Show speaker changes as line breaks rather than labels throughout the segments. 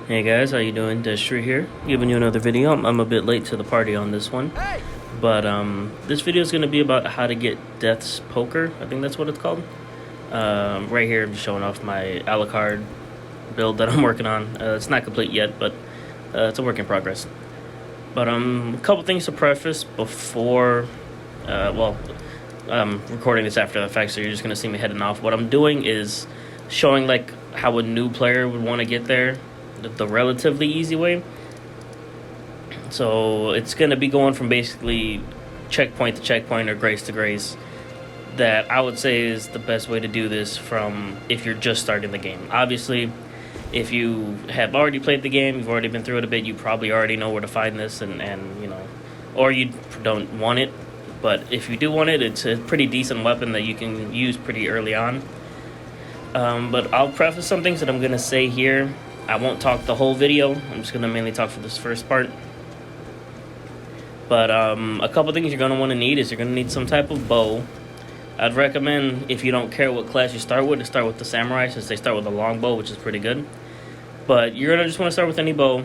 Hey guys, how you doing? Destry here, giving you another video. I'm a bit late to the party on this one, but this video is going to be about how to get Death's Poker. I think that's what it's called. Right here, I'm just showing off my Alucard build that I'm working on. It's not complete yet, but it's a work in progress. But a couple things to preface before, recording this after the fact, so you're just going to see me heading off. What I'm doing is showing like how a new player would want to get there the relatively easy way. So it's going to be going from basically checkpoint to checkpoint or grace to grace. That I would say is the best way to do this from if you're just starting the game. Obviously, if you have already played the game, you've already been through it a bit, you probably already know where to find this and you know, or you don't want it. But if you do want it, it's a pretty decent weapon that you can use pretty early on. But I'll preface some things that I'm going to say here. I won't talk the whole video. I'm just going to mainly talk for this first part. But a couple things you're going to want to need is you're going to need some type of bow. I'd recommend, if you don't care what class you start with, to start with the samurai, since they start with a long bow, which is pretty good. But you're going to just want to start with any bow.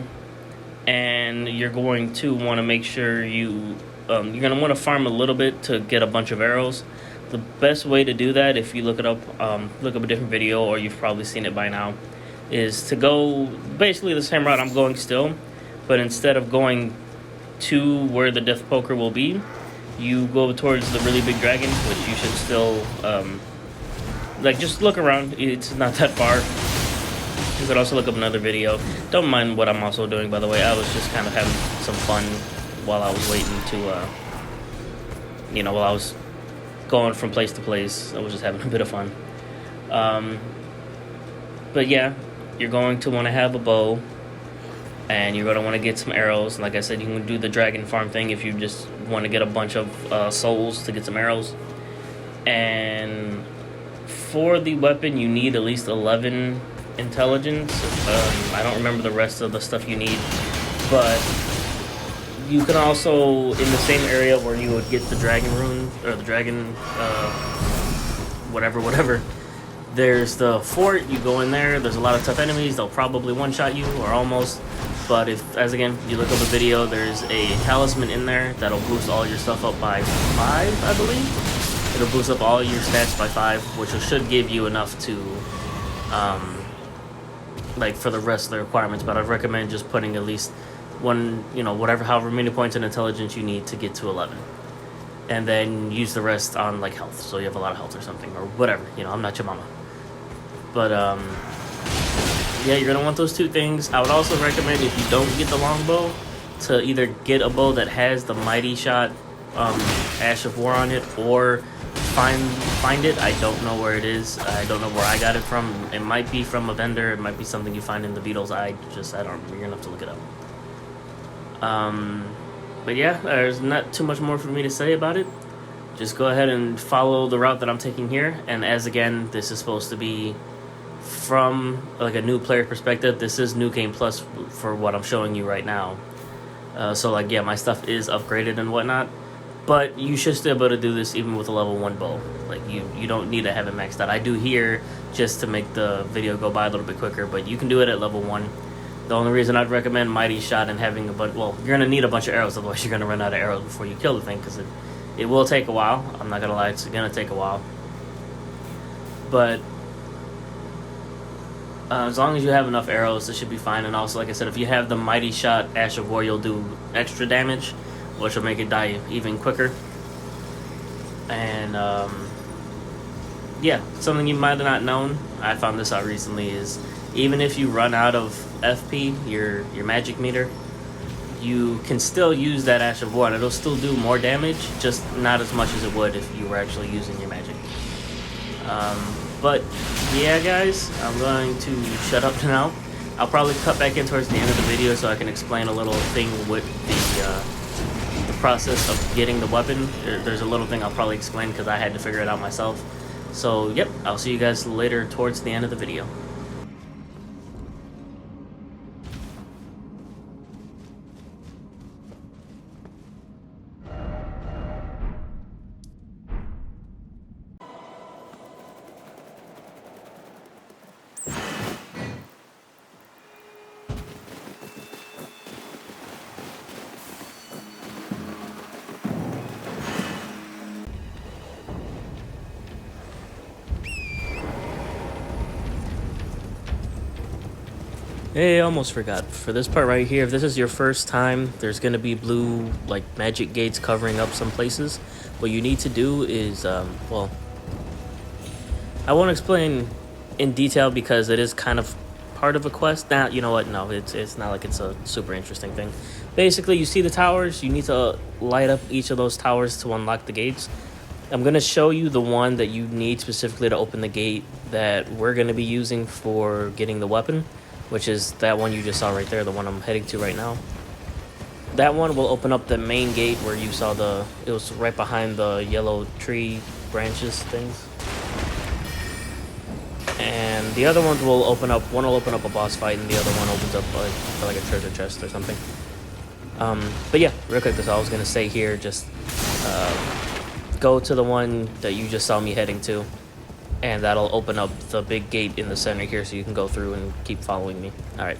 And you're going to want to make sure you're going to want to farm a little bit to get a bunch of arrows. The best way to do that, if you look up a different video, or you've probably seen it by now, is to go basically the same route I'm going still, but instead of going to where the Death Poker will be, you go towards the really big dragon, which you should still just look around. It's not that far. You could also look up another video. Don't mind what I'm also doing, by the way. I was just kind of having some fun while I was waiting to while I was going from place to place. I was just having a bit of fun. But yeah, you're going to want to have a bow, and you're going to want to get some arrows. Like I said, you can do the dragon farm thing if you just want to get a bunch of souls to get some arrows. And for the weapon, you need at least 11 intelligence. I don't remember the rest of the stuff you need, but you can also, in the same area where you would get the dragon rune, or the dragon, whatever, there's the fort. You go in there, there's a lot of tough enemies. They'll probably one-shot you, or almost. But again, you look up the video, there's a talisman in there that'll boost all your stuff up by 5, I believe. It'll boost up all your stats by 5, which should give you enough to, for the rest of the requirements. But I'd recommend just putting at least one, however many points in intelligence you need to get to 11. And then use the rest on, health, so you have a lot of health or something, or whatever. I'm not your mama. But, yeah, you're going to want those two things. I would also recommend, if you don't get the longbow, to either get a bow that has the Mighty Shot Ash of War on it, or find it. I don't know where it is. I don't know where I got it from. It might be from a vendor. It might be something you find in the Beatles. I don't remember. You're going to have to look it up. But yeah, there's not too much more for me to say about it. Just go ahead and follow the route that I'm taking here. And again, this is supposed to be from a new player perspective. This is New Game Plus for what I'm showing you right now. So yeah, my stuff is upgraded and whatnot. But you should still be able to do this even with a level 1 bow. You don't need to have it maxed out. I do here just to make the video go by a little bit quicker, but you can do it at level 1. The only reason I'd recommend Mighty Shot and having you're going to need a bunch of arrows, otherwise you're going to run out of arrows before you kill the thing, because it will take a while. I'm not going to lie, it's going to take a while. But as long as you have enough arrows, it should be fine. And also, like I said, if you have the Mighty Shot Ash of War, you'll do extra damage, which will make it die even quicker. And yeah, something you might have not known, I found this out recently, is even if you run out of FP, your magic meter, you can still use that Ash of War, and it'll still do more damage, just not as much as it would if you were actually using your magic. But yeah, guys, I'm going to shut up now. I'll probably cut back in towards the end of the video so I can explain a little thing with the process of getting the weapon. There's a little thing I'll probably explain because I had to figure it out myself. So yep, I'll see you guys later towards the end of the video. Hey, I almost forgot. For this part right here, if this is your first time, there's going to be blue, like, magic gates covering up some places. What you need to do is, well, I won't explain in detail because it is kind of part of a quest. Now, you know what? No, it's not like it's a super interesting thing. Basically, you see the towers. You need to light up each of those towers to unlock the gates. I'm going to show you the one that you need specifically to open the gate that we're going to be using for getting the weapon, which is that one you just saw right there, the one I'm heading to right now. That one will open up the main gate where you saw it was right behind the yellow tree branches things. And the other ones will open up, one will open up a boss fight and the other one opens up like a treasure chest or something. But yeah, real quick, that's all I was going to say here. Just go to the one that you just saw me heading to, and that'll open up the big gate in the center here so you can go through and keep following me. All right.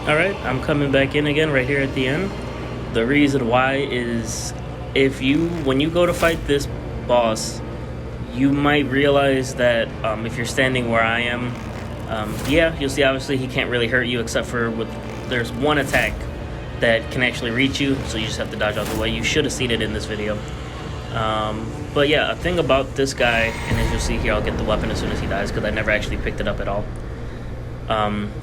Alright, I'm coming back in again right here at the end. The reason why is when you go to fight this boss, you might realize that if you're standing where I am, yeah, you'll see obviously he can't really hurt you except for there's one attack that can actually reach you, so you just have to dodge out the way. You should have seen it in this video. But yeah, a thing about this guy, and as you'll see here, I'll get the weapon as soon as he dies because I never actually picked it up at all.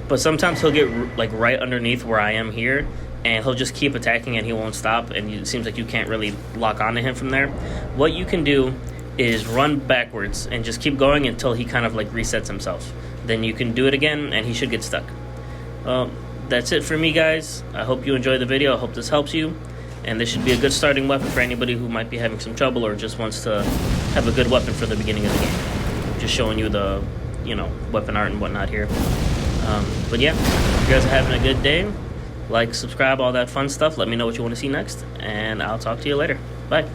But sometimes he'll get like right underneath where I am here, and he'll just keep attacking and he won't stop, and it seems like you can't really lock onto him from there. What you can do is run backwards and just keep going until he kind of like resets himself. Then you can do it again and he should get stuck. That's it for me, guys. I hope you enjoyed the video. I hope this helps you, and this should be a good starting weapon for anybody who might be having some trouble or just wants to have a good weapon for the beginning of the game. Just showing you the, weapon art and whatnot here. But yeah, if you guys are having a good day, like, subscribe, all that fun stuff. Let me know what you want to see next, and I'll talk to you later. Bye.